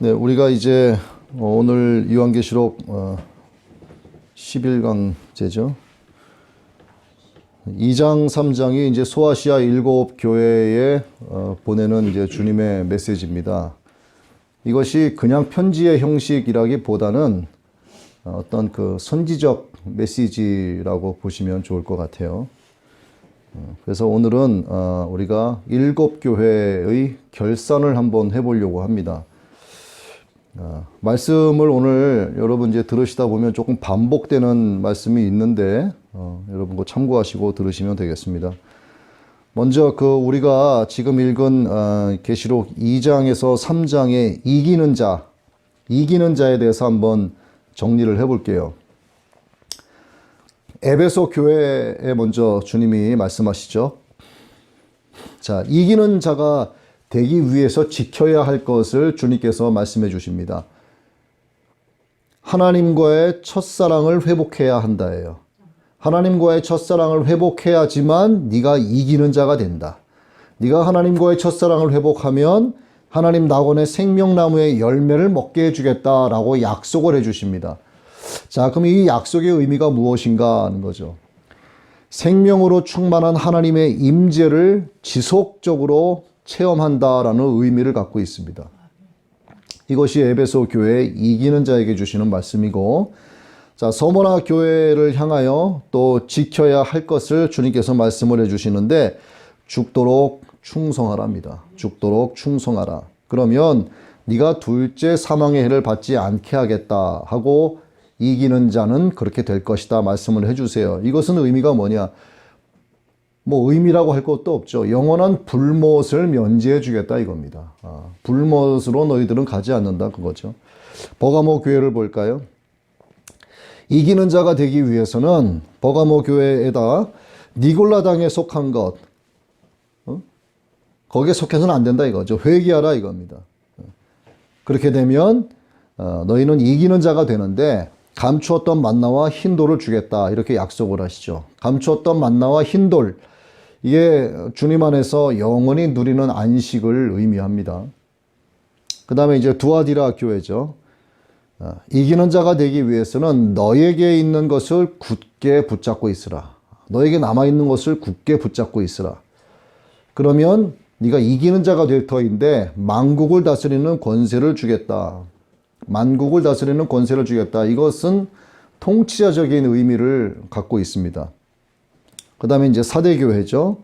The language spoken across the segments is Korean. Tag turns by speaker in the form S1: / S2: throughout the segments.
S1: 네, 우리가 이제 오늘 요한계시록 11강제죠. 2장, 3장이 이제 소아시아 7교회에 보내는 이제 주님의 메시지입니다. 이것이 그냥 편지의 형식이라기보다는 어떤 그 선지적 메시지라고 보시면 좋을 것 같아요. 그래서 오늘은 우리가 7교회의 결산을 한번 해보려고 합니다. 말씀을 오늘 여러분 이제 들으시다 보면 조금 반복되는 말씀이 있는데 여러분 그 참고하시고 들으시면 되겠습니다. 먼저 그 우리가 지금 읽은 계시록 2장에서 3장의 이기는 자에 대해서 한번 정리를 해볼게요. 에베소 교회에 먼저 주님이 말씀하시죠. 자, 이기는 자가 되기 위해서 지켜야 할 것을 주님께서 말씀해 주십니다. 하나님과의 첫사랑을 회복해야 한다예요. 하나님과의 첫사랑을 회복해야지만 네가 이기는 자가 된다. 네가 하나님과의 첫사랑을 회복하면 하나님 낙원의 생명나무의 열매를 먹게 해주겠다라고 약속을 해주십니다. 자, 그럼 이 약속의 의미가 무엇인가 하는 거죠. 생명으로 충만한 하나님의 임재를 지속적으로 체험한다라는 의미를 갖고 있습니다. 이것이 에베소 교회의 이기는 자에게 주시는 말씀이고, 자, 서머나 교회를 향하여 또 지켜야 할 것을 주님께서 말씀을 해주시는데 죽도록 충성하랍니다. 죽도록 충성하라. 그러면 네가 둘째 사망의 해를 받지 않게 하겠다 하고 이기는 자는 그렇게 될 것이다 말씀을 해주세요. 이것은 의미가 뭐냐? 뭐 의미라고 할 것도 없죠. 영원한 불못을 면제해 주겠다 이겁니다. 불못으로 너희들은 가지 않는다 그거죠. 버가모 교회를 볼까요? 이기는 자가 되기 위해서는 버가모 교회에다 니골라당에 속한 것, 거기에 속해서는 안 된다 이거죠. 회개하라 이겁니다. 그렇게 되면 너희는 이기는 자가 되는데 감추었던 만나와 흰돌을 주겠다 이렇게 약속을 하시죠. 감추었던 만나와 흰돌, 이게 주님 안에서 영원히 누리는 안식을 의미합니다. 그 다음에 이제 두아디라 교회죠. 이기는 자가 되기 위해서는 너에게 있는 것을 굳게 붙잡고 있으라. 너에게 남아있는 것을 굳게 붙잡고 있으라. 그러면 네가 이기는 자가 될 터인데 만국을 다스리는 권세를 주겠다. 만국을 다스리는 권세를 주겠다. 이것은 통치자적인 의미를 갖고 있습니다. 그 다음에 이제 사대교회죠.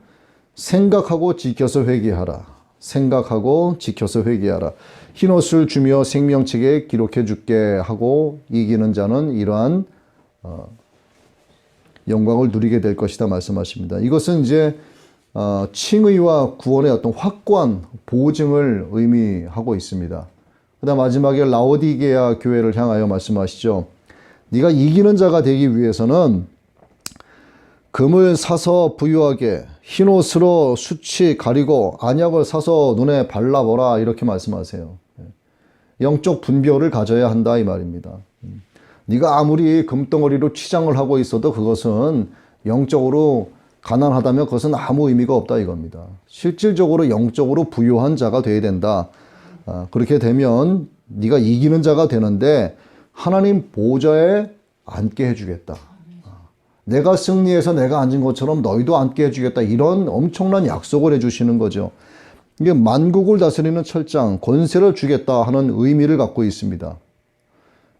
S1: 생각하고 지켜서 회개하라. 생각하고 지켜서 회개하라. 흰옷을 주며 생명책에 기록해 줄게 하고 이기는 자는 이러한 영광을 누리게 될 것이다 말씀하십니다. 이것은 이제 칭의와 구원의 어떤 확고한 보증을 의미하고 있습니다. 그 다음 마지막에 라오디게아 교회를 향하여 말씀하시죠. 네가 이기는 자가 되기 위해서는 금을 사서 부유하게 흰옷으로 수치 가리고 안약을 사서 눈에 발라보라 이렇게 말씀하세요. 영적 분별을 가져야 한다 이 말입니다. 네가 아무리 금덩어리로 치장을 하고 있어도 그것은 영적으로 가난하다면 그것은 아무 의미가 없다 이겁니다. 실질적으로 영적으로 부유한 자가 되어야 된다. 그렇게 되면 네가 이기는 자가 되는데 하나님 보좌에 앉게 해주겠다. 내가 승리해서 내가 앉은 것처럼 너희도 앉게 해주겠다. 이런 엄청난 약속을 해주시는 거죠. 이게 만국을 다스리는 철장, 권세를 주겠다 하는 의미를 갖고 있습니다.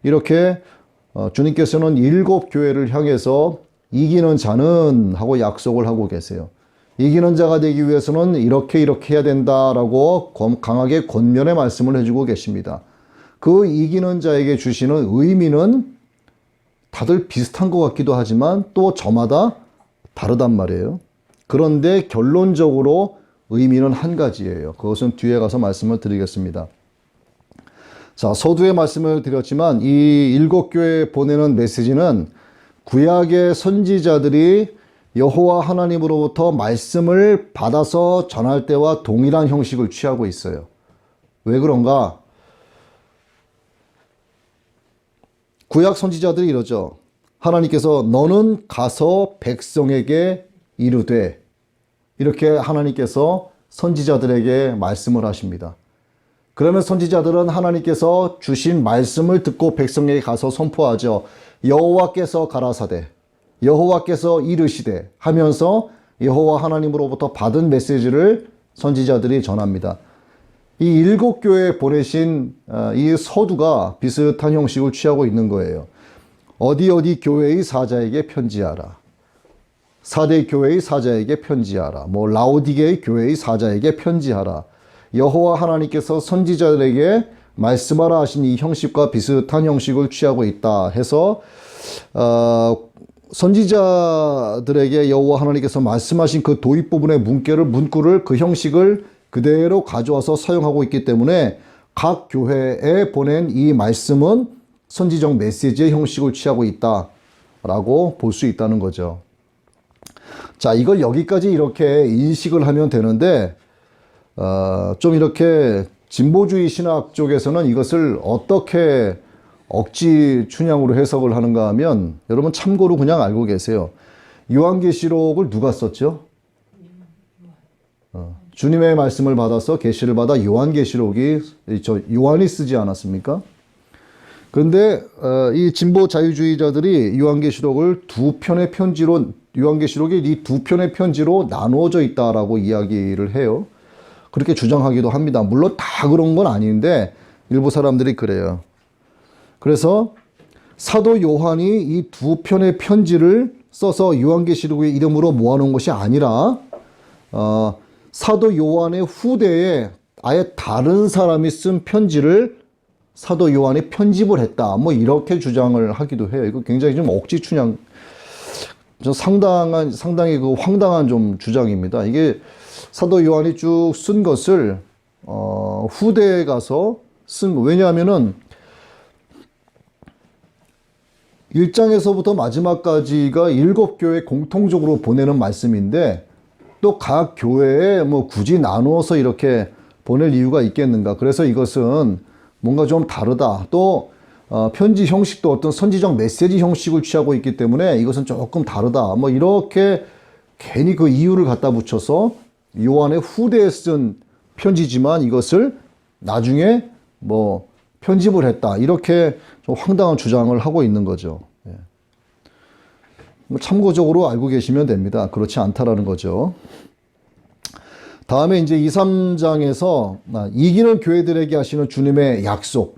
S1: 이렇게 주님께서는 7교회를 향해서 이기는 자는 하고 약속을 하고 계세요. 이기는 자가 되기 위해서는 이렇게 해야 된다라고 강하게 권면의 말씀을 해주고 계십니다. 그 이기는 자에게 주시는 의미는 다들 비슷한 것 같기도 하지만 또 저마다 다르단 말이에요. 그런데 결론적으로 의미는 한 가지예요. 그것은 뒤에 가서 말씀을 드리겠습니다. 자, 서두에 말씀을 드렸지만 이 7교회에 보내는 메시지는 구약의 선지자들이 여호와 하나님으로부터 말씀을 받아서 전할 때와 동일한 형식을 취하고 있어요. 왜 그런가? 구약 선지자들이 이러죠. 하나님께서 너는 가서 백성에게 이르되 이렇게 하나님께서 선지자들에게 말씀을 하십니다. 그러면 선지자들은 하나님께서 주신 말씀을 듣고 백성에게 가서 선포하죠. 여호와께서 가라사대, 여호와께서 이르시되 하면서 여호와 하나님으로부터 받은 메시지를 선지자들이 전합니다. 이 7교회에 보내신 이 서두가 비슷한 형식을 취하고 있는 거예요. 어디 교회의 사자에게 편지하라. 사대 교회의 사자에게 편지하라. 뭐 라오디게의 교회의 사자에게 편지하라. 여호와 하나님께서 선지자들에게 말씀하라 하신 이 형식과 비슷한 형식을 취하고 있다 해서 선지자들에게 여호와 하나님께서 말씀하신 그 도입 부분의 문구를 그 형식을 그대로 가져와서 사용하고 있기 때문에 각 교회에 보낸 이 말씀은 선지적 메시지의 형식을 취하고 있다라고 볼 수 있다는 거죠. 자, 이걸 여기까지 이렇게 인식을 하면 되는데 좀 이렇게 진보주의 신학 쪽에서는 이것을 어떻게 억지 춘향으로 해석을 하는가 하면 여러분 참고로 그냥 알고 계세요. 요한계시록을 누가 썼죠? 주님의 말씀을 받아서 계시를 받아 요한계시록이 요한이 쓰지 않았습니까? 그런데 이 진보 자유주의자들이 요한계시록을 요한계시록이 이 두 편의 편지로 나누어져 있다라고 이야기를 해요. 그렇게 주장하기도 합니다. 물론 다 그런 건 아닌데 일부 사람들이 그래요. 그래서 사도 요한이 이 두 편의 편지를 써서 요한계시록의 이름으로 모아놓은 것이 아니라 사도 요한의 후대에 아예 다른 사람이 쓴 편지를 사도 요한이 편집을 했다. 뭐 이렇게 주장을 하기도 해요. 이거 굉장히 좀 억지 춘향, 상당히 그 황당한 좀 주장입니다. 이게 사도 요한이 쭉 쓴 것을 후대에 가서 왜냐하면은 1장에서부터 마지막까지가 7교회 공통적으로 보내는 말씀인데 또 각 교회에 뭐 굳이 나누어서 이렇게 보낼 이유가 있겠는가. 그래서 이것은 뭔가 좀 다르다. 또 편지 형식도 어떤 선지적 메시지 형식을 취하고 있기 때문에 이것은 조금 다르다. 뭐 이렇게 괜히 그 이유를 갖다 붙여서 요한의 후대에 쓴 편지지만 이것을 나중에 뭐 편집을 했다. 이렇게 좀 황당한 주장을 하고 있는 거죠. 뭐 참고적으로 알고 계시면 됩니다. 그렇지 않다라는 거죠. 다음에 이제 2, 3장에서 이기는 교회들에게 하시는 주님의 약속,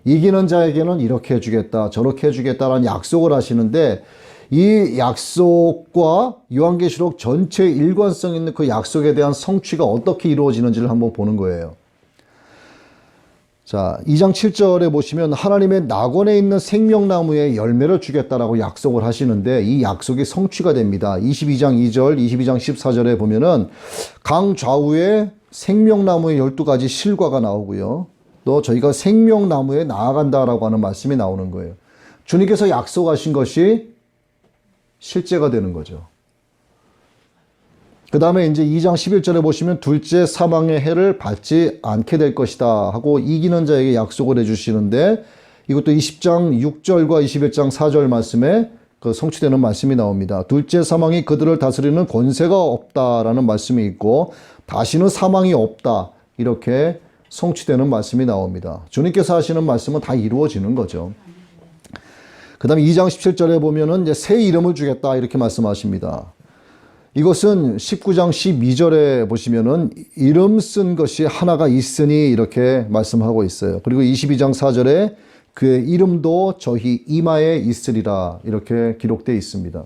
S1: 이기는 자에게는 이렇게 해주겠다, 저렇게 해주겠다라는 약속을 하시는데 이 약속과 요한계시록 전체 일관성 있는 그 약속에 대한 성취가 어떻게 이루어지는지를 한번 보는 거예요. 자, 2장 7절에 보시면 하나님의 낙원에 있는 생명나무에 열매를 주겠다라고 약속을 하시는데 이 약속이 성취가 됩니다. 22장 2절, 22장 14절에 보면은 강 좌우에 생명나무의 12가지 실과가 나오고요. 또 저희가 생명나무에 나아간다라고 하는 말씀이 나오는 거예요. 주님께서 약속하신 것이 실제가 되는 거죠. 그 다음에 이제 2장 11절에 보시면 둘째 사망의 해를 받지 않게 될 것이다 하고 이기는 자에게 약속을 해주시는데 이것도 20장 6절과 21장 4절 말씀에 그 성취되는 말씀이 나옵니다. 둘째 사망이 그들을 다스리는 권세가 없다라는 말씀이 있고 다시는 사망이 없다 이렇게 성취되는 말씀이 나옵니다. 주님께서 하시는 말씀은 다 이루어지는 거죠. 그 다음에 2장 17절에 보면은 이제 새 이름을 주겠다 이렇게 말씀하십니다. 이것은 19장 12절에 보시면은 이름 쓴 것이 하나가 있으니 이렇게 말씀하고 있어요. 그리고 22장 4절에 그의 이름도 저희 이마에 있으리라 이렇게 기록되어 있습니다.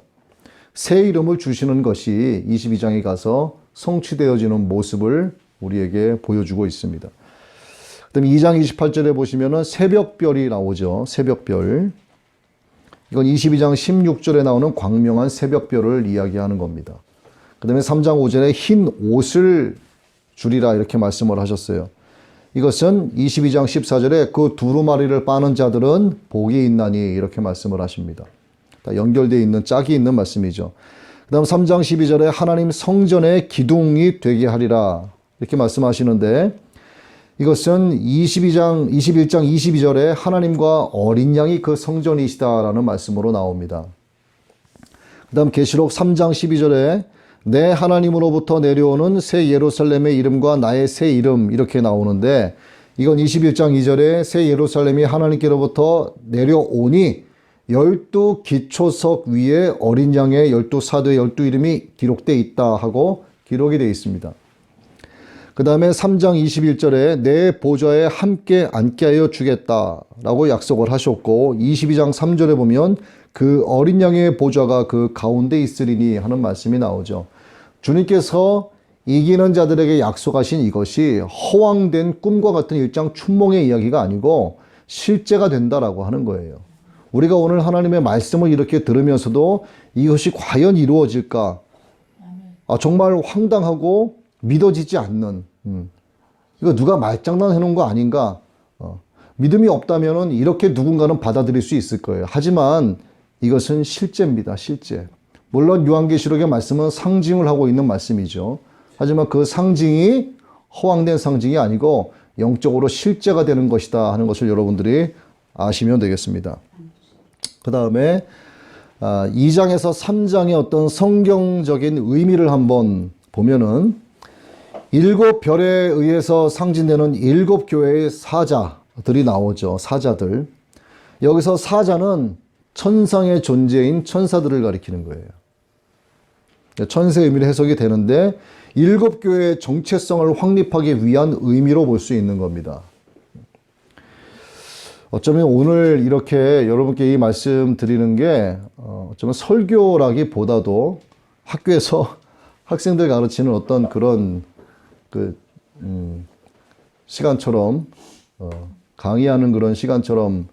S1: 새 이름을 주시는 것이 22장에 가서 성취되어지는 모습을 우리에게 보여주고 있습니다. 그 다음에 2장 28절에 보시면은 새벽별이 나오죠. 새벽별. 이건 22장 16절에 나오는 광명한 새벽별을 이야기하는 겁니다. 그 다음에 3장 5절에 흰 옷을 주리라 이렇게 말씀을 하셨어요. 이것은 22장 14절에 그 두루마리를 빠는 자들은 복이 있나니 이렇게 말씀을 하십니다. 다 연결되어 있는 짝이 있는 말씀이죠. 그 다음 3장 12절에 하나님 성전의 기둥이 되게 하리라 이렇게 말씀하시는데 이것은 21장 22절에 하나님과 어린 양이 그 성전이시다라는 말씀으로 나옵니다. 그 다음 계시록 3장 12절에 내 하나님으로부터 내려오는 새 예루살렘의 이름과 나의 새 이름 이렇게 나오는데 이건 21장 2절에 새 예루살렘이 하나님께로부터 내려오니 12기초석 위에 어린 양의 12사도의 12이름이 기록되어 있다 하고 기록이 되어 있습니다. 그 다음에 3장 21절에 내 보좌에 함께 앉게 하여 주겠다라고 약속을 하셨고 22장 3절에 보면 그 어린 양의 보좌가 그 가운데 있으리니 하는 말씀이 나오죠. 주님께서 이기는 자들에게 약속하신 이것이 허황된 꿈과 같은 일장 춘몽의 이야기가 아니고 실제가 된다라고 하는 거예요. 우리가 오늘 하나님의 말씀을 이렇게 들으면서도 이것이 과연 이루어질까? 정말 황당하고 믿어지지 않는 이거 누가 말장난 해놓은 거 아닌가? 믿음이 없다면 이렇게 누군가는 받아들일 수 있을 거예요. 하지만 이것은 실제입니다. 실제. 물론 요한계시록의 말씀은 상징을 하고 있는 말씀이죠. 하지만 그 상징이 허황된 상징이 아니고 영적으로 실제가 되는 것이다 하는 것을 여러분들이 아시면 되겠습니다. 그 다음에 2장에서 3장의 어떤 성경적인 의미를 한번 보면은 7별에 의해서 상징되는 7교회의 사자들이 나오죠. 사자들. 여기서 사자는 천상의 존재인 천사들을 가리키는 거예요. 천사의 의미로 해석이 되는데 7교회의 정체성을 확립하기 위한 의미로 볼 수 있는 겁니다. 어쩌면 오늘 이렇게 여러분께 이 말씀 드리는 게 어쩌면 설교라기보다도 학교에서 학생들 가르치는 어떤 그런 시간처럼 강의하는 그런 시간처럼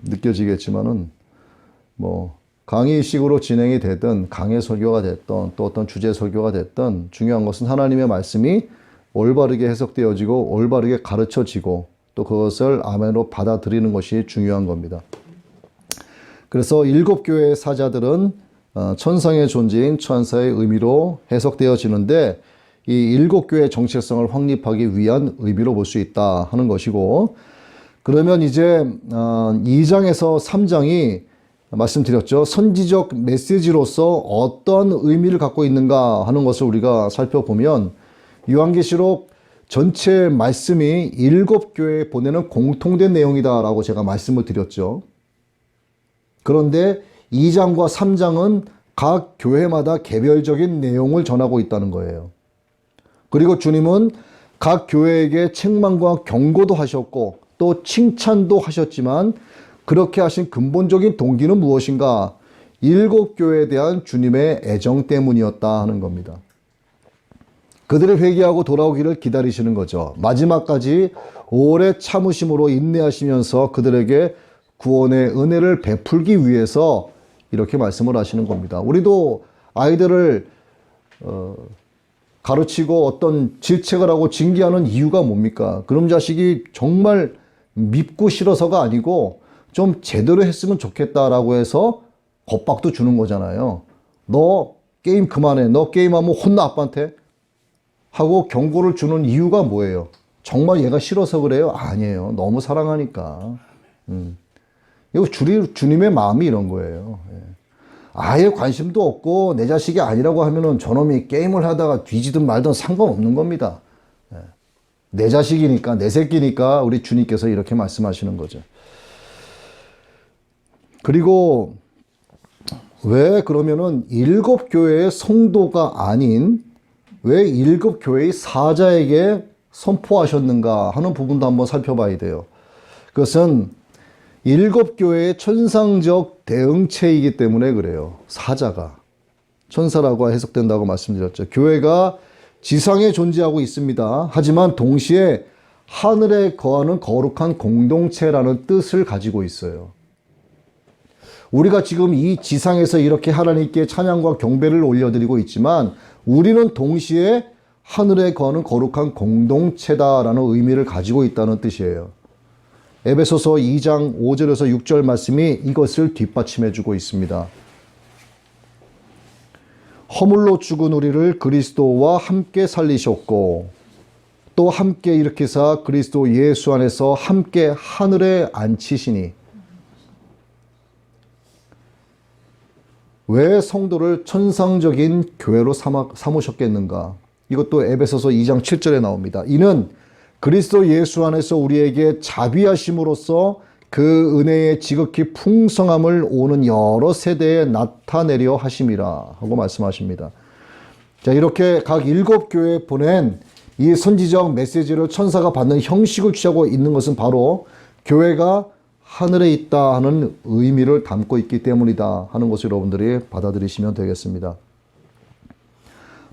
S1: 느껴지겠지만은 뭐 강의식으로 진행이 되든 강해 설교가 됐든 또 어떤 주제 설교가 됐든 중요한 것은 하나님의 말씀이 올바르게 해석되어지고 올바르게 가르쳐지고 또 그것을 아멘으로 받아들이는 것이 중요한 겁니다. 그래서 7교회의 사자들은 천상의 존재인 천사의 의미로 해석되어지는데 이 7교회의 정체성을 확립하기 위한 의미로 볼 수 있다 하는 것이고, 그러면 이제 2장에서 3장이 말씀드렸죠. 선지적 메시지로서 어떤 의미를 갖고 있는가 하는 것을 우리가 살펴보면 요한계시록 전체 말씀이 7교회에 보내는 공통된 내용이다라고 제가 말씀을 드렸죠. 그런데 2장과 3장은 각 교회마다 개별적인 내용을 전하고 있다는 거예요. 그리고 주님은 각 교회에게 책망과 경고도 하셨고 또 칭찬도 하셨지만 그렇게 하신 근본적인 동기는 무엇인가? 7교회에 대한 주님의 애정 때문이었다 하는 겁니다. 그들의 회개하고 돌아오기를 기다리시는 거죠. 마지막까지 오래 참으심으로 인내하시면서 그들에게 구원의 은혜를 베풀기 위해서 이렇게 말씀을 하시는 겁니다. 우리도 아이들을 가르치고 어떤 질책을 하고 징계하는 이유가 뭡니까? 그런 자식이 정말 밉고 싫어서가 아니고 좀 제대로 했으면 좋겠다라고 해서 겁박도 주는 거잖아요. 너 게임 그만해. 너 게임하면 혼나 아빠한테. 하고 경고를 주는 이유가 뭐예요? 정말 얘가 싫어서 그래요? 아니에요. 너무 사랑하니까. 이거 주님의 마음이 이런 거예요. 아예 관심도 없고 내 자식이 아니라고 하면은 저놈이 게임을 하다가 뒤지든 말든 상관없는 겁니다. 내 자식이니까, 내 새끼니까 우리 주님께서 이렇게 말씀하시는 거죠. 그리고 왜 그러면은 7교회의 성도가 아닌 왜 7교회의 사자에게 선포하셨는가 하는 부분도 한번 살펴봐야 돼요. 그것은 7교회의 천상적 대응체이기 때문에 그래요. 사자가. 천사라고 해석된다고 말씀드렸죠. 교회가 지상에 존재하고 있습니다. 하지만 동시에 하늘에 거하는 거룩한 공동체라는 뜻을 가지고 있어요. 우리가 지금 이 지상에서 이렇게 하나님께 찬양과 경배를 올려드리고 있지만 우리는 동시에 하늘에 거하는 거룩한 공동체다라는 의미를 가지고 있다는 뜻이에요. 에베소서 2장 5절에서 6절 말씀이 이것을 뒷받침해주고 있습니다. 허물로 죽은 우리를 그리스도와 함께 살리셨고 또 함께 일으키사 그리스도 예수 안에서 함께 하늘에 앉히시니. 왜 성도를 천상적인 교회로 삼으셨겠는가? 이것도 에베소서 2장 7절에 나옵니다. 이는 그리스도 예수 안에서 우리에게 자비하심으로써 그 은혜의 지극히 풍성함을 오는 여러 세대에 나타내려 하심이라 하고 말씀하십니다. 자, 이렇게 각 일곱 교회에 보낸 이 선지적 메시지를 천사가 받는 형식을 취하고 있는 것은 바로 교회가 하늘에 있다 하는 의미를 담고 있기 때문이다 하는 것을 여러분들이 받아들이시면 되겠습니다.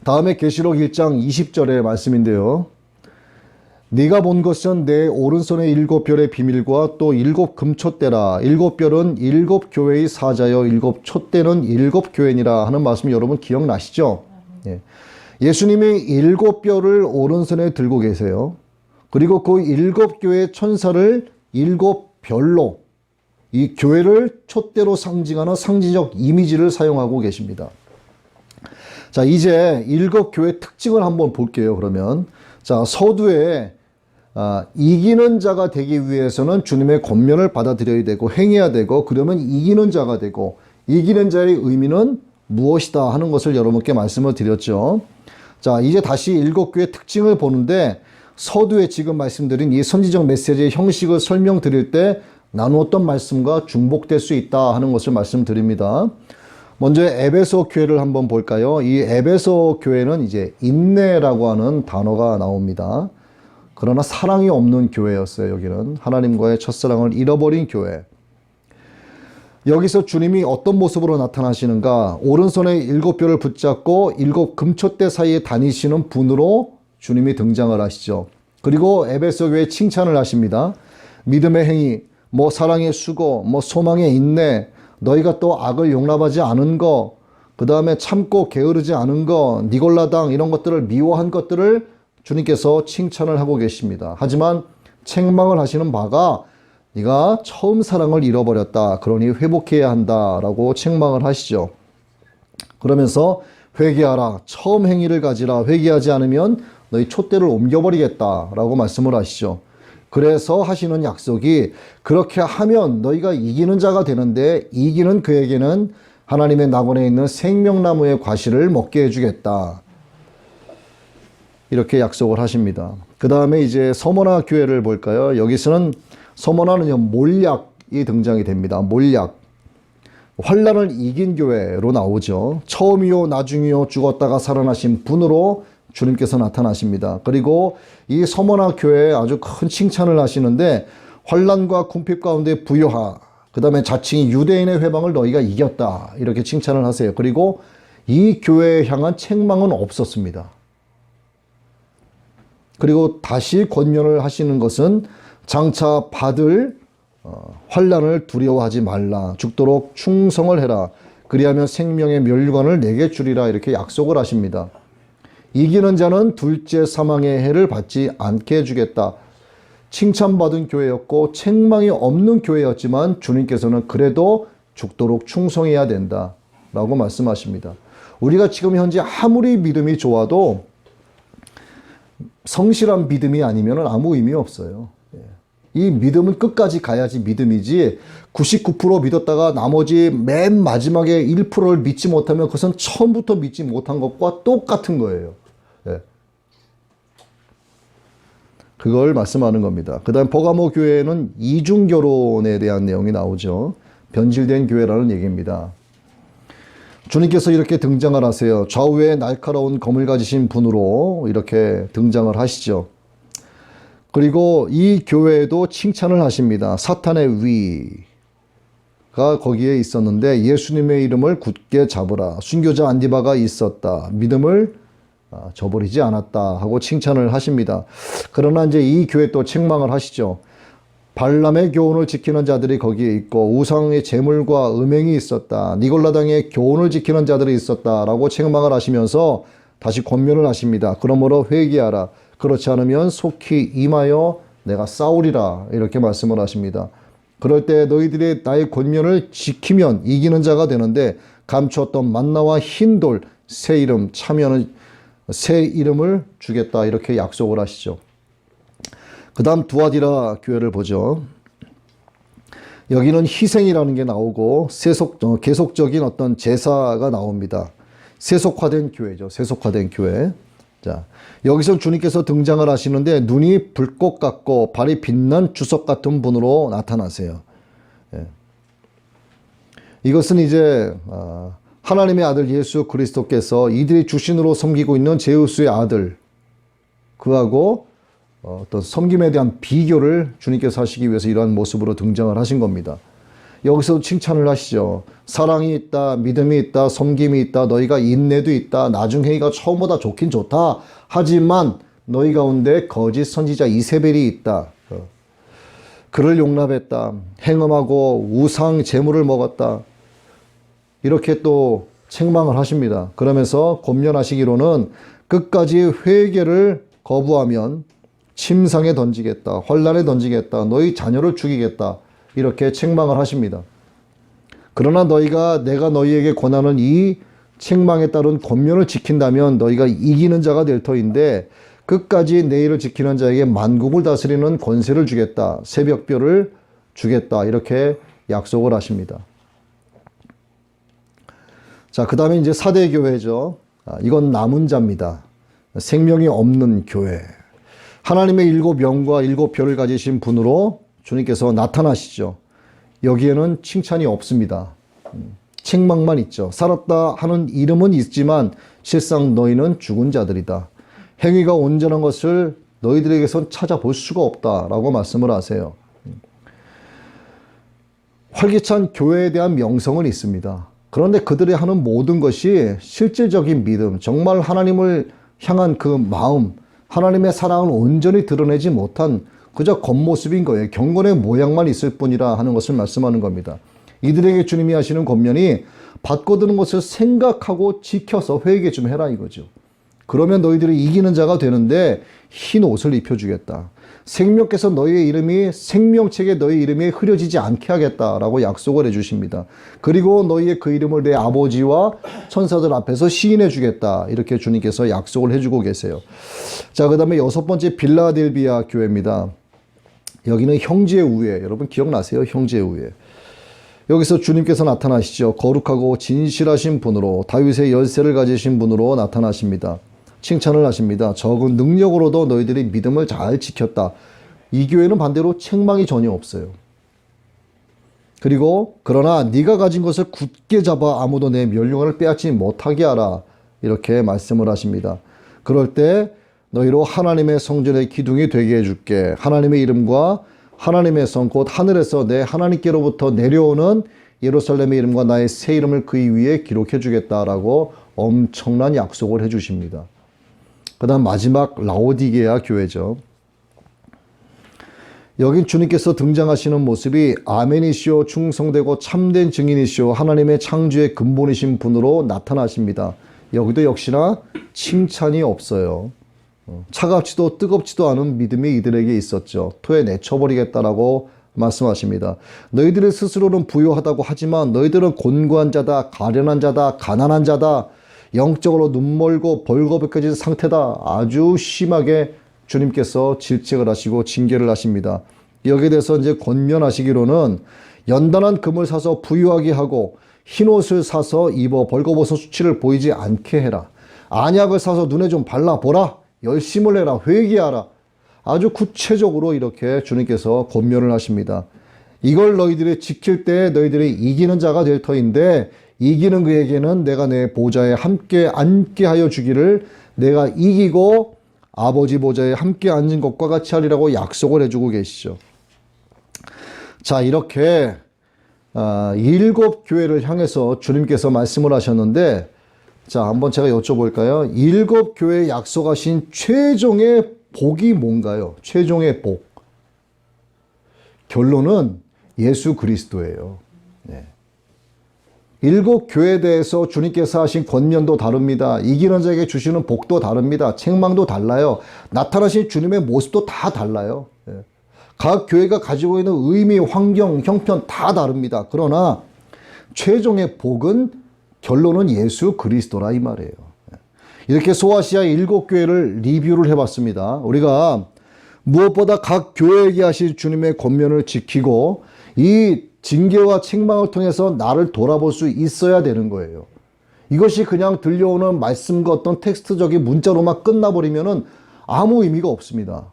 S1: 다음에 계시록 1장 20절의 말씀인데요. 네가 본 것은 내 오른손의 일곱 별의 비밀과 또 일곱 금촛대라. 일곱 별은 일곱 교회의 사자여 일곱 촛대는 일곱 교회니라 하는 말씀 여러분 기억나시죠? 예. 예수님이 일곱 별을 오른손에 들고 계세요. 그리고 그 일곱 교회의 천사를 일곱 별로 이 교회를 촛대로 상징하는 상징적 이미지를 사용하고 계십니다. 자, 이제 일곱 교회 특징을 한번 볼게요. 그러면 자, 서두에 이기는 자가 되기 위해서는 주님의 권면을 받아들여야 되고 행해야 되고 그러면 이기는 자가 되고 이기는 자의 의미는 무엇이다 하는 것을 여러분께 말씀을 드렸죠. 자, 이제 다시 일곱 교회 특징을 보는데 서두에 지금 말씀드린 이 선지적 메시지의 형식을 설명드릴 때 나누었던 말씀과 중복될 수 있다 하는 것을 말씀드립니다. 먼저 에베소 교회를 한번 볼까요? 이 에베소 교회는 이제 인내라고 하는 단어가 나옵니다. 그러나 사랑이 없는 교회였어요. 여기는 하나님과의 첫사랑을 잃어버린 교회. 여기서 주님이 어떤 모습으로 나타나시는가? 오른손에 일곱 별을 붙잡고 일곱 금촛대 사이에 다니시는 분으로 주님이 등장을 하시죠. 그리고 에베소 교회에 칭찬을 하십니다. 믿음의 행위, 사랑의 수고, 소망의 인내, 너희가 또 악을 용납하지 않은 거, 그 다음에 참고 게으르지 않은 거, 니골라당 이런 것들을 미워한 것들을 주님께서 칭찬을 하고 계십니다. 하지만 책망을 하시는 바가 네가 처음 사랑을 잃어버렸다. 그러니 회복해야 한다라고 책망을 하시죠. 그러면서 회개하라. 처음 행위를 가지라. 회개하지 않으면 너희 촛대를 옮겨버리겠다라고 말씀을 하시죠. 그래서 하시는 약속이 그렇게 하면 너희가 이기는 자가 되는데 이기는 그에게는 하나님의 낙원에 있는 생명나무의 과실을 먹게 해주겠다. 이렇게 약속을 하십니다. 그 다음에 이제 서머나 교회를 볼까요? 여기서는 서머나는 몰약이 등장이 됩니다. 몰약. 환난을 이긴 교회로 나오죠. 처음이요 나중이요 죽었다가 살아나신 분으로 주님께서 나타나십니다. 그리고 이 서머나 교회에 아주 큰 칭찬을 하시는데 환난과 궁핍 가운데 부요하, 그 다음에 자칭 유대인의 회방을 너희가 이겼다 이렇게 칭찬을 하세요. 그리고 이 교회에 향한 책망은 없었습니다. 그리고 다시 권면을 하시는 것은 장차 받을 환난을 두려워하지 말라. 죽도록 충성을 해라. 그리하면 생명의 멸관을 내게 주리라 이렇게 약속을 하십니다. 이기는 자는 둘째 사망의 해를 받지 않게 해주겠다. 칭찬받은 교회였고 책망이 없는 교회였지만 주님께서는 그래도 죽도록 충성해야 된다 라고 말씀하십니다. 우리가 지금 현재 아무리 믿음이 좋아도 성실한 믿음이 아니면 아무 의미 없어요. 이 믿음은 끝까지 가야지 믿음이지 99% 믿었다가 나머지 맨 마지막에 1%를 믿지 못하면 그것은 처음부터 믿지 못한 것과 똑같은 거예요. 그걸 말씀하는 겁니다. 그 다음 버가모 교회는 이중결혼에 대한 내용이 나오죠. 변질된 교회라는 얘기입니다. 주님께서 이렇게 등장을 하세요. 좌우에 날카로운 검을 가지신 분으로 이렇게 등장을 하시죠. 그리고 이 교회에도 칭찬을 하십니다. 사탄의 위가 거기에 있었는데 예수님의 이름을 굳게 잡으라. 순교자 안디바가 있었다. 믿음을 저버리지 않았다 하고 칭찬을 하십니다. 그러나 이제 이 교회 또 책망을 하시죠. 발람의 교훈을 지키는 자들이 거기에 있고 우상의 제물과 음행이 있었다. 니골라당의 교훈을 지키는 자들이 있었다라고 책망을 하시면서 다시 권면을 하십니다. 그러므로 회개하라. 그렇지 않으면 속히 임하여 내가 싸우리라 이렇게 말씀을 하십니다. 그럴 때 너희들이 나의 권면을 지키면 이기는 자가 되는데 감추었던 만나와 흰돌 새 이름 참여는 새 이름을 주겠다 이렇게 약속을 하시죠. 그 다음 두아디라 교회를 보죠. 여기는 희생이라는 게 나오고 계속적인 어떤 제사가 나옵니다. 세속화된 교회죠. 세속화된 교회. 자, 여기서 주님께서 등장을 하시는데 눈이 불꽃 같고 발이 빛난 주석 같은 분으로 나타나세요. 예. 이것은 이제 하나님의 아들 예수 그리스도께서 이들이 주신으로 섬기고 있는 제우스의 아들, 그하고 어떤 섬김에 대한 비교를 주님께서 하시기 위해서 이러한 모습으로 등장을 하신 겁니다. 여기서 칭찬을 하시죠. 사랑이 있다, 믿음이 있다, 섬김이 있다, 너희가 인내도 있다, 나중 행위가 처음보다 좋긴 좋다. 하지만 너희 가운데 거짓 선지자 이세벨이 있다. 그를 용납했다. 행음하고 우상 제물을 먹었다. 이렇게 또 책망을 하십니다. 그러면서 권면하시기로는 끝까지 회개를 거부하면 침상에 던지겠다, 환란에 던지겠다, 너희 자녀를 죽이겠다, 이렇게 책망을 하십니다. 그러나 너희가 내가 너희에게 권하는 이 책망에 따른 권면을 지킨다면 너희가 이기는 자가 될 터인데 끝까지 내 일을 지키는 자에게 만국을 다스리는 권세를 주겠다, 새벽별을 주겠다, 이렇게 약속을 하십니다. 자, 그 다음에 이제 사대교회죠. 이건 남은 자입니다. 생명이 없는 교회. 하나님의 7영과 7표를 가지신 분으로 주님께서 나타나시죠. 여기에는 칭찬이 없습니다. 책망만 있죠. 살았다 하는 이름은 있지만 실상 너희는 죽은 자들이다. 행위가 온전한 것을 너희들에게선 찾아볼 수가 없다라고 말씀을 하세요. 활기찬 교회에 대한 명성은 있습니다. 그런데 그들이 하는 모든 것이 실질적인 믿음, 정말 하나님을 향한 그 마음, 하나님의 사랑을 온전히 드러내지 못한 그저 겉모습인 거예요. 경건의 모양만 있을 뿐이라 하는 것을 말씀하는 겁니다. 이들에게 주님이 하시는 권면이 받고드는 것을 생각하고 지켜서 회개 좀 해라 이거죠. 그러면 너희들이 이기는 자가 되는데 흰 옷을 입혀주겠다. 생명께서 너희의 이름이 생명책에 너희 이름이 흐려지지 않게 하겠다라고 약속을 해주십니다. 그리고 너희의 그 이름을 내 아버지와 천사들 앞에서 시인해 주겠다. 이렇게 주님께서 약속을 해주고 계세요. 자, 그 다음에 6번째 빌라델비아 교회입니다. 여기는 형제의 우애. 여러분 기억나세요? 형제의 우애. 여기서 주님께서 나타나시죠. 거룩하고 진실하신 분으로 다윗의 열쇠를 가지신 분으로 나타나십니다. 칭찬을 하십니다. 적은 능력으로도 너희들이 믿음을 잘 지켰다. 이 교회는 반대로 책망이 전혀 없어요. 그리고 그러나 네가 가진 것을 굳게 잡아 아무도 내 멸류관을 빼앗지 못하게 하라. 이렇게 말씀을 하십니다. 그럴 때 너희로 하나님의 성전의 기둥이 되게 해줄게. 하나님의 이름과 하나님의 성 곧 하늘에서 내 하나님께로부터 내려오는 예루살렘의 이름과 나의 새 이름을 그 위에 기록해 주겠다라고 엄청난 약속을 해 주십니다. 그 다음 마지막 라오디게아 교회죠. 여긴 주님께서 등장하시는 모습이 아멘이시오, 충성되고 참된 증인이시오, 하나님의 창조의 근본이신 분으로 나타나십니다. 여기도 역시나 칭찬이 없어요. 차갑지도 뜨겁지도 않은 믿음이 이들에게 있었죠. 토에 내쳐버리겠다라고 말씀하십니다. 너희들의 스스로는 부유하다고 하지만 너희들은 곤고한 자다, 가련한 자다, 가난한 자다, 영적으로 눈멀고 벌거벗겨진 상태다. 아주 심하게 주님께서 질책을 하시고 징계를 하십니다. 여기에 대해서 이제 권면하시기로는 연단한 금을 사서 부유하게 하고 흰옷을 사서 입어 벌거벗은 수치를 보이지 않게 해라. 안약을 사서 눈에 좀 발라보라. 열심을 해라. 회개하라. 아주 구체적으로 이렇게 주님께서 권면을 하십니다. 이걸 너희들이 지킬 때 너희들이 이기는 자가 될 터인데 이기는 그에게는 내가 내 보좌에 함께 앉게 하여 주기를 내가 이기고 아버지 보좌에 함께 앉은 것과 같이 하리라고 약속을 해주고 계시죠. 자, 이렇게 7교회를 향해서 주님께서 말씀을 하셨는데 자, 한번 제가 여쭤볼까요? 7교회에 약속하신 최종의 복이 뭔가요? 최종의 복. 결론은 예수 그리스도예요. 네. 7교회에 대해서 주님께서 하신 권면도 다릅니다. 이기는 자에게 주시는 복도 다릅니다. 책망도 달라요. 나타나신 주님의 모습도 다 달라요. 각 교회가 가지고 있는 의미, 환경, 형편 다 다릅니다. 그러나 최종의 복은 결론은 예수 그리스도라 이 말이에요. 이렇게 소아시아 7교회를 리뷰를 해봤습니다. 우리가 무엇보다 각 교회에게 하신 주님의 권면을 지키고 이 징계와 책망을 통해서 나를 돌아볼 수 있어야 되는 거예요. 이것이 그냥 들려오는 말씀과 어떤 텍스트적인 문자로만 끝나버리면은 아무 의미가 없습니다.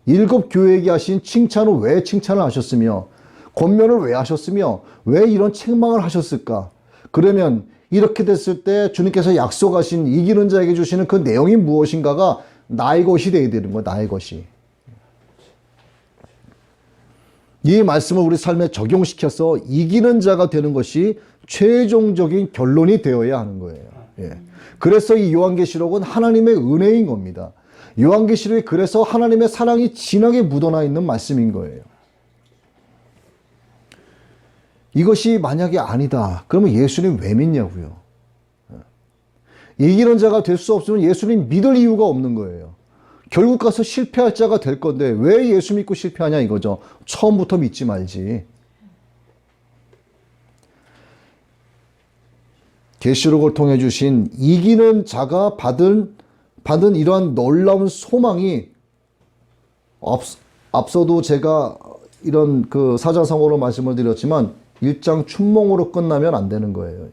S1: 7교회에게 하신 칭찬을 왜 칭찬을 하셨으며 권면을 왜 하셨으며 왜 이런 책망을 하셨을까? 그러면 이렇게 됐을 때 주님께서 약속하신 이기는 자에게 주시는 그 내용이 무엇인가가 나의 것이 되어야 되는 거야. 나의 것이. 이 말씀을 우리 삶에 적용시켜서 이기는 자가 되는 것이 최종적인 결론이 되어야 하는 거예요. 예. 그래서 이 요한계시록은 하나님의 은혜인 겁니다. 요한계시록이 그래서 하나님의 사랑이 진하게 묻어나 있는 말씀인 거예요. 이것이 만약에 아니다. 그러면 예수님 왜 믿냐고요. 이기는 자가 될 수 없으면 예수님 믿을 이유가 없는 거예요. 결국 가서 실패할 자가 될 건데 왜 예수 믿고 실패하냐 이거죠. 처음부터 믿지 말지. 계시록을 통해 주신 이기는 자가 받은 이러한 놀라운 소망이 앞서도 제가 이런 그 사자성어로 말씀을 드렸지만 일장 춘몽으로 끝나면 안 되는 거예요.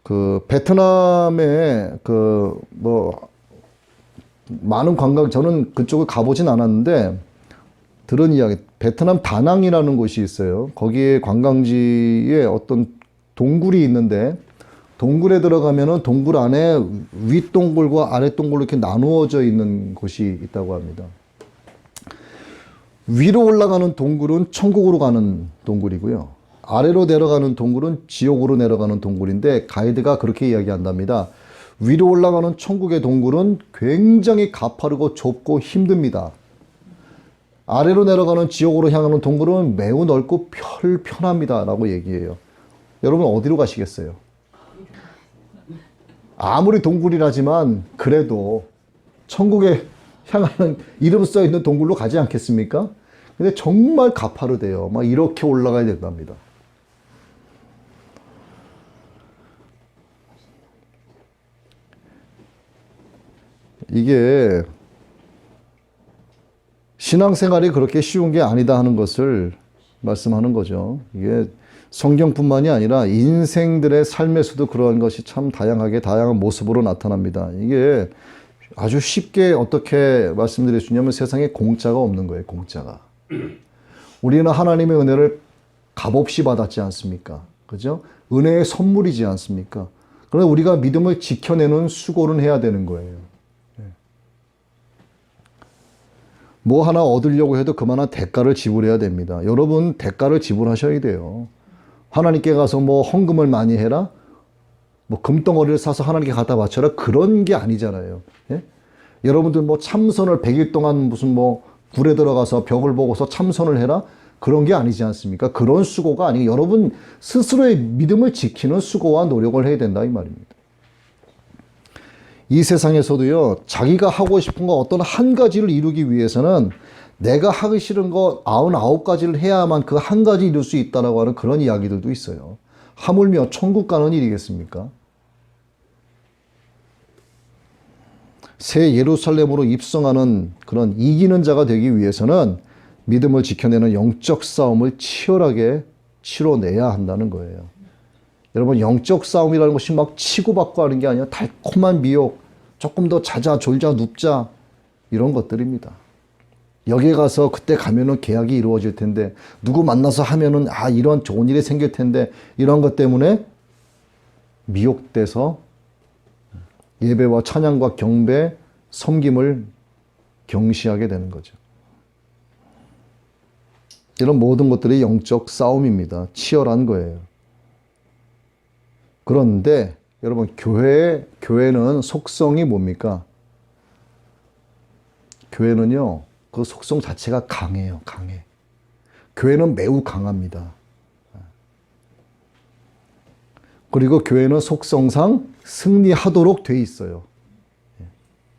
S1: 그 베트남에 그 뭐 많은 저는 그쪽을 가보진 않았는데 들은 이야기, 베트남 다낭이라는 곳이 있어요. 거기에 관광지에 어떤 동굴이 있는데 동굴에 들어가면은 동굴 안에 윗동굴과 아랫동굴로 이렇게 나누어져 있는 곳이 있다고 합니다. 위로 올라가는 동굴은 천국으로 가는 동굴이고요. 아래로 내려가는 동굴은 지옥으로 내려가는 동굴인데 가이드가 그렇게 이야기한답니다. 위로 올라가는 천국의 동굴은 굉장히 가파르고 좁고 힘듭니다. 아래로 내려가는 지옥으로 향하는 동굴은 매우 넓고 편합니다. 라고 얘기해요. 여러분 어디로 가시겠어요? 아무리 동굴이라지만 그래도 천국에 향하는 이름 써있는 동굴로 가지 않겠습니까? 근데 정말 가파르대요. 막 이렇게 올라가야 된답니다. 이게 신앙생활이 그렇게 쉬운 게 아니다 하는 것을 말씀하는 거죠. 이게 성경뿐만이 아니라 인생들의 삶에서도 그러한 것이 참 다양한 모습으로 나타납니다. 이게 아주 쉽게 어떻게 말씀드릴 수 있냐면 세상에 공짜가 없는 거예요. 공짜가. 우리는 하나님의 은혜를 값없이 받았지 않습니까? 그죠? 은혜의 선물이지 않습니까? 그러나 우리가 믿음을 지켜내는 수고는 해야 되는 거예요. 뭐 하나 얻으려고 해도 그만한 대가를 지불해야 됩니다. 여러분 대가를 지불하셔야 돼요. 하나님께 가서 뭐 헌금을 많이 해라? 뭐 금덩어리를 사서 하나님께 갖다 바쳐라? 그런 게 아니잖아요. 예? 여러분들 뭐 참선을 100일 동안 무슨 뭐 굴에 들어가서 벽을 보고서 참선을 해라? 그런 게 아니지 않습니까? 그런 수고가 아니고 여러분 스스로의 믿음을 지키는 수고와 노력을 해야 된다 이 말입니다. 이 세상에서도요, 자기가 하고 싶은 거 어떤 한 가지를 이루기 위해서는 내가 하기 싫은 거 99가지를 해야만 그 한 가지 이룰 수 있다라고 하는 그런 이야기들도 있어요. 하물며 천국 가는 일이겠습니까? 새 예루살렘으로 입성하는 그런 이기는 자가 되기 위해서는 믿음을 지켜내는 영적 싸움을 치열하게 치러내야 한다는 거예요. 여러분 영적 싸움이라는 것이 막 치고받고 하는 게 아니라 달콤한 미혹, 조금 더 자자 졸자 눕자 이런 것들입니다. 여기에 가서 그때 가면은 계약이 이루어질 텐데 누구 만나서 하면은 이런 좋은 일이 생길 텐데 이런 것 때문에 미혹돼서 예배와 찬양과 경배, 섬김을 경시하게 되는 거죠. 이런 모든 것들이 영적 싸움입니다. 치열한 거예요. 그런데 여러분 교회는 속성이 뭡니까? 교회는요 그 속성 자체가 강해요. 강해. 교회는 매우 강합니다. 그리고 교회는 속성상 승리하도록 돼 있어요.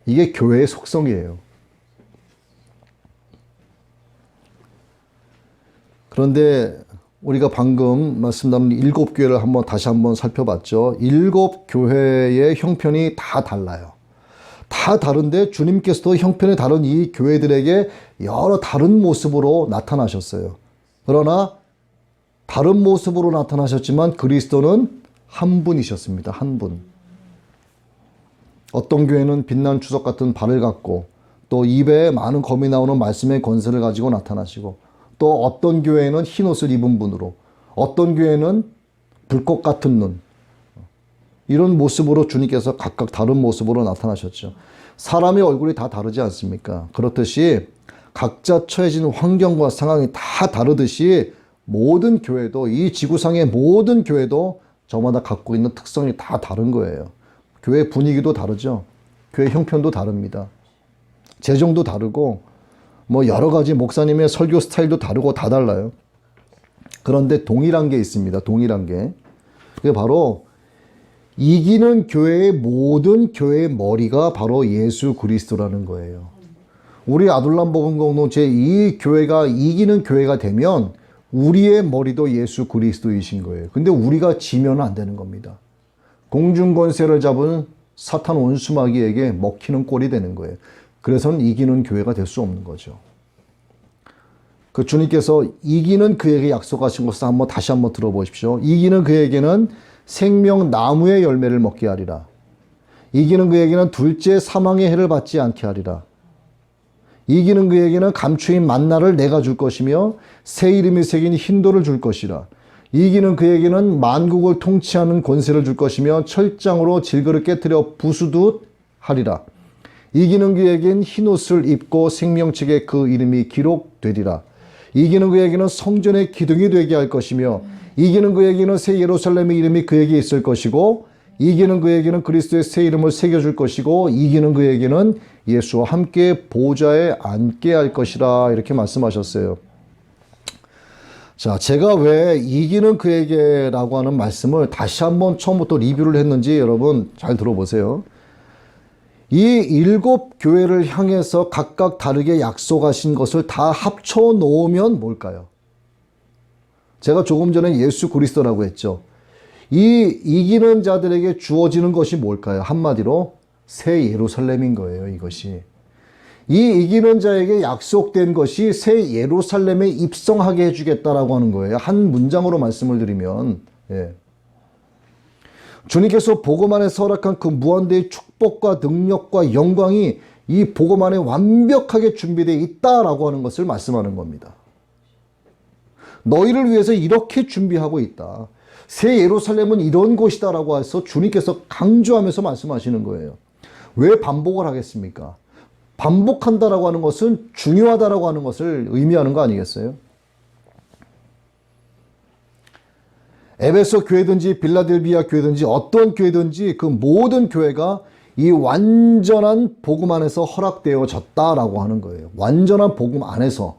S1: 이게 교회의 속성이에요. 그런데 우리가 방금 말씀 나눈 7교회를 다시 한번 살펴봤죠. 7교회의 형편이 다 달라요. 다 다른데 주님께서도 형편이 다른 이 교회들에게 여러 다른 모습으로 나타나셨어요. 그러나 다른 모습으로 나타나셨지만 그리스도는 한 분이셨습니다. 한 분. 어떤 교회는 빛난 주석 같은 발을 갖고 또 입에 많은 검이 나오는 말씀의 권세를 가지고 나타나시고 또 어떤 교회는 흰 옷을 입은 분으로 어떤 교회는 불꽃 같은 눈 이런 모습으로 주님께서 각각 다른 모습으로 나타나셨죠. 사람의 얼굴이 다 다르지 않습니까? 그렇듯이 각자 처해진 환경과 상황이 다 다르듯이 모든 교회도 이 지구상의 모든 교회도 저마다 갖고 있는 특성이 다 다른 거예요. 교회 분위기도 다르죠. 교회 형편도 다릅니다. 재정도 다르고 뭐 여러 가지 목사님의 설교 스타일도 다르고 다 달라요. 그런데 동일한 게 있습니다. 동일한 게. 그게 바로 이기는 교회의 모든 교회의 머리가 바로 예수 그리스도라는 거예요. 우리 아둘람 복음 공동체 이 교회가 이기는 교회가 되면 우리의 머리도 예수 그리스도이신 거예요. 근데 우리가 지면 안 되는 겁니다. 공중 권세를 잡은 사탄 원수마귀에게 먹히는 꼴이 되는 거예요. 그래서는 이기는 교회가 될 수 없는 거죠. 그 주님께서 이기는 그에게 약속하신 것을 다시 한번 들어보십시오. 이기는 그에게는 생명 나무의 열매를 먹게 하리라. 이기는 그에게는 둘째 사망의 해를 받지 않게 하리라. 이기는 그에게는 감추인 만나를 내가 줄 것이며 새 이름이 새긴 흰돌을 줄 것이라. 이기는 그에게는 만국을 통치하는 권세를 줄 것이며 철장으로 질그릇 깨뜨려 부수듯 하리라. 이기는 그에겐 흰옷을 입고 생명책에 그 이름이 기록되리라. 이기는 그에게는 성전의 기둥이 되게 할 것이며 이기는 그에게는 새 예루살렘의 이름이 그에게 있을 것이고 이기는 그에게는 그리스도의 새 이름을 새겨줄 것이고 이기는 그에게는 예수와 함께 보좌에 앉게 할 것이라 이렇게 말씀하셨어요. 자, 제가 왜 이기는 그에게라고 하는 말씀을 다시 한번 처음부터 리뷰를 했는지 여러분 잘 들어보세요. 이 7 교회를 향해서 각각 다르게 약속하신 것을 다 합쳐 놓으면 뭘까요? 제가 조금 전에 예수 그리스도라고 했죠. 이 이기는 자들에게 주어지는 것이 뭘까요? 한마디로 새 예루살렘인 거예요, 이것이. 이 이기는 자에게 약속된 것이 새 예루살렘에 입성하게 해주겠다라고 하는 거예요. 한 문장으로 말씀을 드리면, 예. 주님께서 복음 안에 허락한 그 무한대의 축복과 능력과 영광이 이 복음 안에 완벽하게 준비되어 있다라고 하는 것을 말씀하는 겁니다. 너희를 위해서 이렇게 준비하고 있다. 새 예루살렘은 이런 곳이다라고 해서 주님께서 강조하면서 말씀하시는 거예요. 왜 반복을 하겠습니까? 반복한다라고 하는 것은 중요하다라고 하는 것을 의미하는 거 아니겠어요? 에베소 교회든지 빌라델비아 교회든지 어떤 교회든지 그 모든 교회가 이 완전한 복음 안에서 허락되어졌다라고 하는 거예요. 완전한 복음 안에서.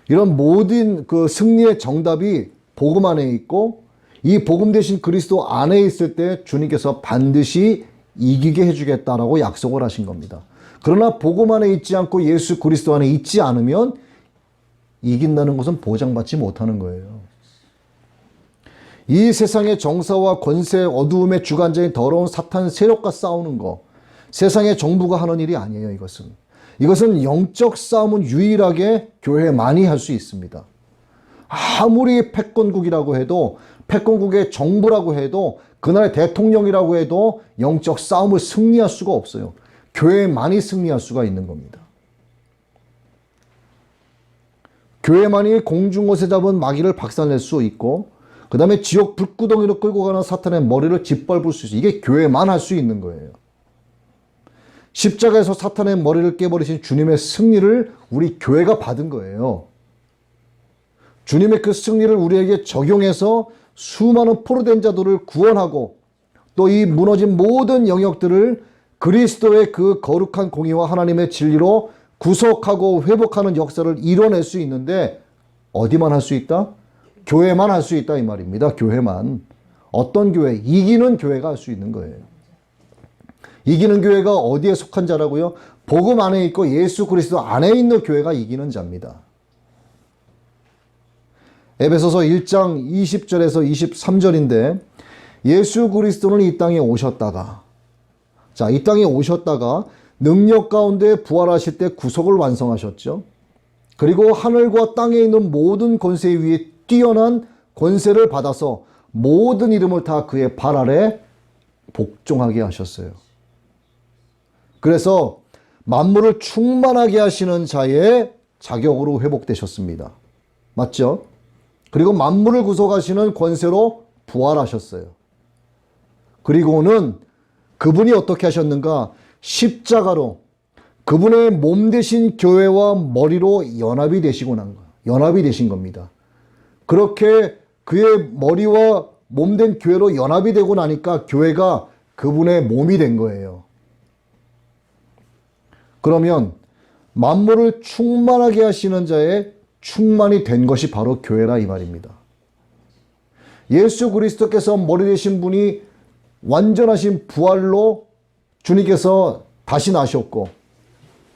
S1: 이런 모든 그 승리의 정답이 복음 안에 있고 이 복음 대신 그리스도 안에 있을 때 주님께서 반드시 이기게 해주겠다라고 약속을 하신 겁니다. 그러나 복음 안에 있지 않고 예수 그리스도 안에 있지 않으면 이긴다는 것은 보장받지 못하는 거예요. 이 세상의 정사와 권세, 어두움의 주관자인 더러운 사탄 세력과 싸우는 거, 세상의 정부가 하는 일이 아니에요, 이것은. 이것은 영적 싸움은 유일하게 교회만이 할 수 있습니다. 아무리 패권국이라고 해도, 패권국의 정부라고 해도, 그날의 대통령이라고 해도 영적 싸움을 승리할 수가 없어요. 교회만이 승리할 수가 있는 겁니다. 교회만이 공중옷에 잡은 마귀를 박살낼 수 있고 그 다음에 지옥 불구덩이로 끌고 가는 사탄의 머리를 짓밟을 수 있어요. 이게 교회만 할 수 있는 거예요. 십자가에서 사탄의 머리를 깨버리신 주님의 승리를 우리 교회가 받은 거예요. 주님의 그 승리를 우리에게 적용해서 수많은 포로된 자들을 구원하고 또 이 무너진 모든 영역들을 그리스도의 그 거룩한 공의와 하나님의 진리로 구속하고 회복하는 역사를 이뤄낼 수 있는데 어디만 할 수 있다? 교회만 할 수 있다 이 말입니다. 교회만. 어떤 교회? 이기는 교회가 할 수 있는 거예요. 이기는 교회가 어디에 속한 자라고요? 복음 안에 있고 예수 그리스도 안에 있는 교회가 이기는 자입니다. 에베소서 1장 20절에서 23절인데 예수 그리스도는 이 땅에 오셨다가 자, 이 땅에 오셨다가 능력 가운데 부활하실 때 구속을 완성하셨죠. 그리고 하늘과 땅에 있는 모든 권세 위에 뛰어난 권세를 받아서 모든 이름을 다 그의 발 아래 복종하게 하셨어요. 그래서 만물을 충만하게 하시는 자의 자격으로 회복되셨습니다. 맞죠? 그리고 만물을 구속하시는 권세로 부활하셨어요. 그리고는 그분이 어떻게 하셨는가? 십자가로 그분의 몸 되신 교회와 머리로 연합이 되시고 난 거예요. 연합이 되신 겁니다. 그렇게 그의 머리와 몸 된 교회로 연합이 되고 나니까 교회가 그분의 몸이 된 거예요. 그러면 만물을 충만하게 하시는 자의 충만이 된 것이 바로 교회라 이 말입니다. 예수 그리스도께서 머리 되신 분이 완전하신 부활로 주님께서 다시 나셨고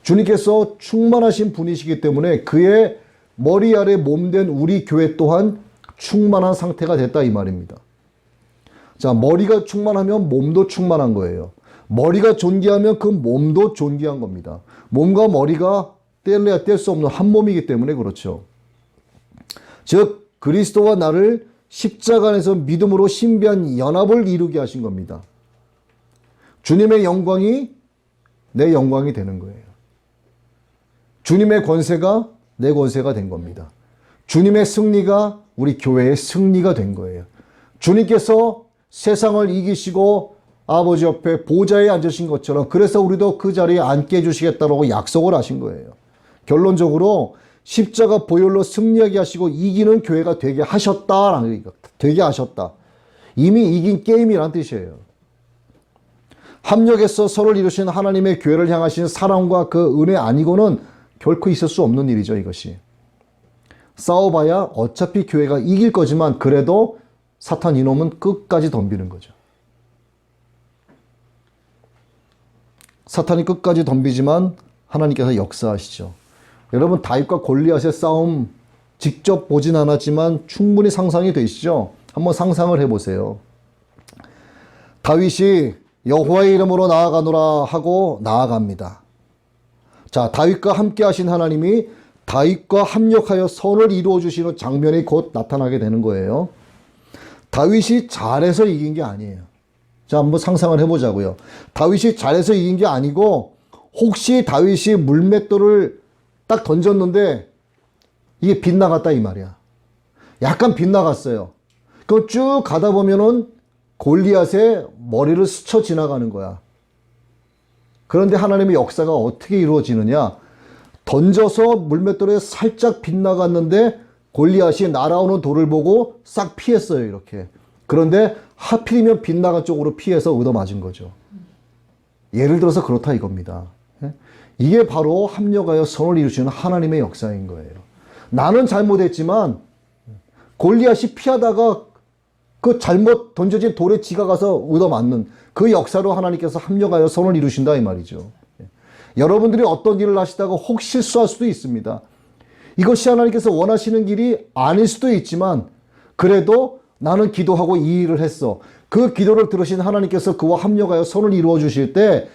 S1: 주님께서 충만하신 분이시기 때문에 그의 머리 아래 몸된 우리 교회 또한 충만한 상태가 됐다 이 말입니다. 자, 머리가 충만하면 몸도 충만한 거예요. 머리가 존귀하면 그 몸도 존귀한 겁니다. 몸과 머리가 뗄래야 뗄 수 없는 한 몸이기 때문에 그렇죠. 즉 그리스도와 나를 십자가 안에서 믿음으로 신비한 연합을 이루게 하신 겁니다. 주님의 영광이 내 영광이 되는 거예요. 주님의 권세가 내 권세가 된 겁니다. 주님의 승리가 우리 교회의 승리가 된 거예요. 주님께서 세상을 이기시고 아버지 옆에 보좌에 앉으신 것처럼 그래서 우리도 그 자리에 앉게 해주시겠다고 약속을 하신 거예요. 결론적으로 십자가 보혈로 승리하게 하시고 이기는 교회가 되게 하셨다라는 거, 되게 하셨다. 이미 이긴 게임이란 뜻이에요. 합력해서 서로를 이루신 하나님의 교회를 향하신 사랑과 그 은혜 아니고는 결코 있을 수 없는 일이죠, 이것이. 싸워봐야 어차피 교회가 이길 거지만 그래도 사탄 이놈은 끝까지 덤비는 거죠. 사탄이 끝까지 덤비지만 하나님께서 역사하시죠. 여러분 다윗과 골리앗의 싸움 직접 보진 않았지만 충분히 상상이 되시죠? 한번 상상을 해보세요. 다윗이 여호와의 이름으로 나아가노라 하고 나아갑니다. 자, 다윗과 함께 하신 하나님이 다윗과 합력하여 선을 이루어 주시는 장면이 곧 나타나게 되는 거예요. 다윗이 잘해서 이긴 게 아니에요. 자, 한번 상상을 해보자고요. 다윗이 잘해서 이긴 게 아니고 혹시 다윗이 물맷돌을 딱 던졌는데 이게 빗나갔다 이 말이야. 약간 빗나갔어요. 그럼 쭉 가다 보면은 골리앗의 머리를 스쳐 지나가는 거야. 그런데 하나님의 역사가 어떻게 이루어지느냐? 던져서 물맷돌에 살짝 빗나갔는데 골리앗이 날아오는 돌을 보고 싹 피했어요, 이렇게. 그런데 하필이면 빗나간 쪽으로 피해서 얻어맞은 거죠. 예를 들어서 그렇다 이겁니다. 이게 바로 합력하여 선을 이루시는 하나님의 역사인 거예요. 나는 잘못했지만 골리앗이 피하다가 그 잘못 던져진 돌에 지가 가서 얻어맞는 그 역사로 하나님께서 합력하여 선을 이루신다 이 말이죠. 여러분들이 어떤 일을 하시다가 혹 실수할 수도 있습니다. 이것이 하나님께서 원하시는 길이 아닐 수도 있지만 그래도 나는 기도하고 이 일을 했어. 그 기도를 들으신 하나님께서 그와 합력하여 선을 이루어 주실 때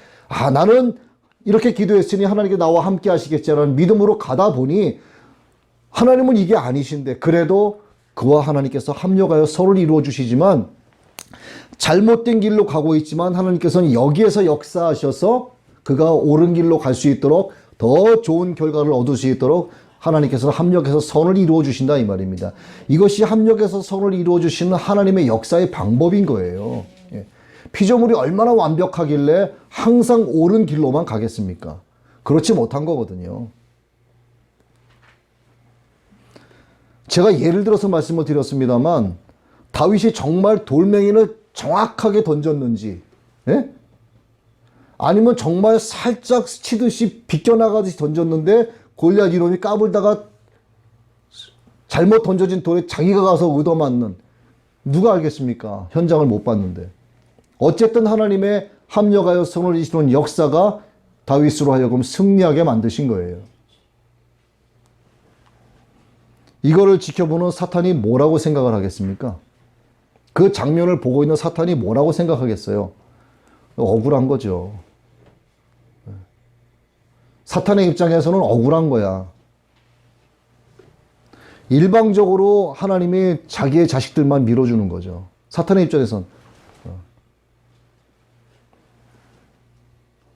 S1: 나는 이렇게 기도했으니 하나님께 나와 함께 하시겠지라는 믿음으로 가다 보니 하나님은 이게 아니신데 그래도 그와 하나님께서 합력하여 선을 이루어 주시지만 잘못된 길로 가고 있지만 하나님께서는 여기에서 역사하셔서 그가 옳은 길로 갈 수 있도록 더 좋은 결과를 얻을 수 있도록 하나님께서 합력해서 선을 이루어 주신다 이 말입니다. 이것이 합력해서 선을 이루어 주시는 하나님의 역사의 방법인 거예요. 피조물이 얼마나 완벽하길래 항상 옳은 길로만 가겠습니까? 그렇지 못한 거거든요. 제가 예를 들어서 말씀을 드렸습니다만 다윗이 정말 돌멩이를 정확하게 던졌는지 아니면 정말 살짝 스치듯이 비껴나가듯이 던졌는데 골리앗 이놈이 까불다가 잘못 던져진 돌에 자기가 가서 얻어맞는 누가 알겠습니까? 현장을 못 봤는데. 어쨌든 하나님의 합력하여 선을 이루시는 역사가 다윗으로 하여금 승리하게 만드신 거예요. 이거를 지켜보는 사탄이 뭐라고 생각을 하겠습니까? 그 장면을 보고 있는 사탄이 뭐라고 생각하겠어요? 억울한 거죠. 사탄의 입장에서는 억울한 거야. 일방적으로 하나님이 자기의 자식들만 밀어주는 거죠. 사탄의 입장에선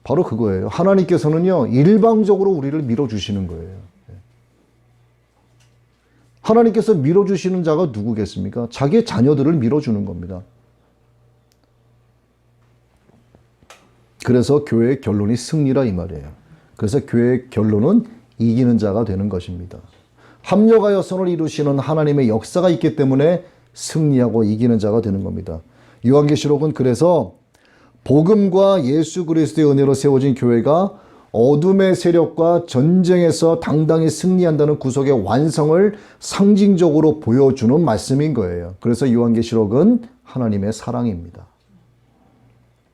S1: 바로 그거예요. 하나님께서는요, 일방적으로 우리를 밀어주시는 거예요. 하나님께서 밀어주시는 자가 누구겠습니까? 자기의 자녀들을 밀어주는 겁니다. 그래서 교회의 결론이 승리라 이 말이에요. 그래서 교회의 결론은 이기는 자가 되는 것입니다. 합력하여 선을 이루시는 하나님의 역사가 있기 때문에 승리하고 이기는 자가 되는 겁니다. 요한계시록은 그래서 복음과 예수 그리스도의 은혜로 세워진 교회가 어둠의 세력과 전쟁에서 당당히 승리한다는 구속의 완성을 상징적으로 보여주는 말씀인 거예요. 그래서 요한계시록은 하나님의 사랑입니다.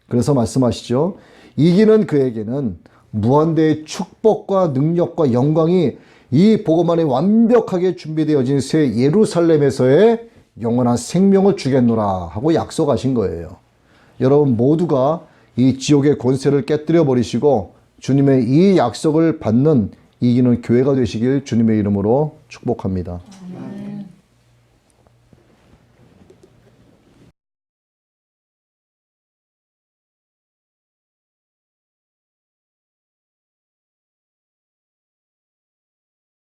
S1: 그래서 말씀하시죠. 이기는 그에게는 무한대의 축복과 능력과 영광이 이 복음 안에 완벽하게 준비되어진 새 예루살렘에서의 영원한 생명을 주겠노라 하고 약속하신 거예요. 여러분 모두가 이 지옥의 권세를 깨뜨려 버리시고 주님의 이 약속을 받는 이기는 교회가 되시길 주님의 이름으로 축복합니다.